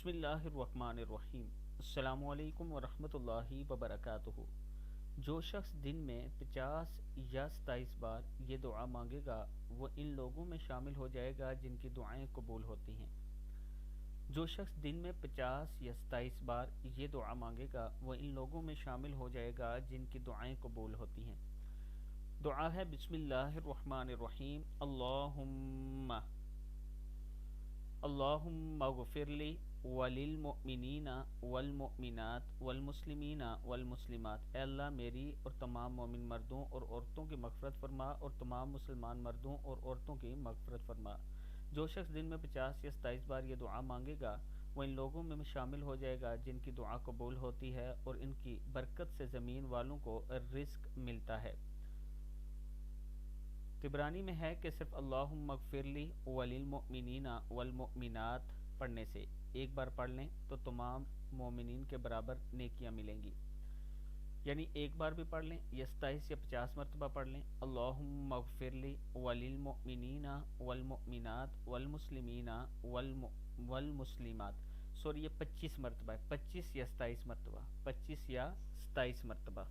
بسم اللہ الرحمن الرحیم۔ السلام علیکم ورحمۃ اللہ وبرکاتہ۔ جو شخص دن میں 50 یا 27 بار یہ دعا مانگے گا وہ ان لوگوں میں شامل ہو جائے گا جن کی دعائیں قبول ہوتی ہیں۔ جو شخص دن میں 50 یا 27 بار یہ دعا مانگے گا وہ ان لوگوں میں شامل ہو جائے گا جن کی دعائیں قبول ہوتی ہیں۔ دعا ہے بسم اللہ الرحمن الرحیم۔ اللہم اغفر لی وللمؤمنین والمؤمنات والمسلمین والمسلمات۔ اے اللہ میری اور تمام مومن مردوں اور عورتوں کی مغفرت فرما اور تمام مسلمان مردوں اور عورتوں کی مغفرت فرما۔ جو شخص دن میں 50 یا 27 بار یہ دعا مانگے گا وہ ان لوگوں میں شامل ہو جائے گا جن کی دعا قبول ہوتی ہے اور ان کی برکت سے زمین والوں کو رزق ملتا ہے۔ طبرانی میں ہے کہ صرف اللہم اغفر لی وللمؤمنین والمؤمنات پڑھنے سے ایک بار پڑھ لیں تو تمام مومنین کے برابر نیکیاں ملیں گی، یعنی ایک بار بھی پڑھ لیں یا 27 یا 50 مرتبہ پڑھ لیں۔ اللہم اغفر لی وللمؤمنین والمؤمنات والمسلمین والمسلمات، سوری یہ 25 مرتبہ ہے، 25 یا 27 مرتبہ، 25 یا 27 مرتبہ۔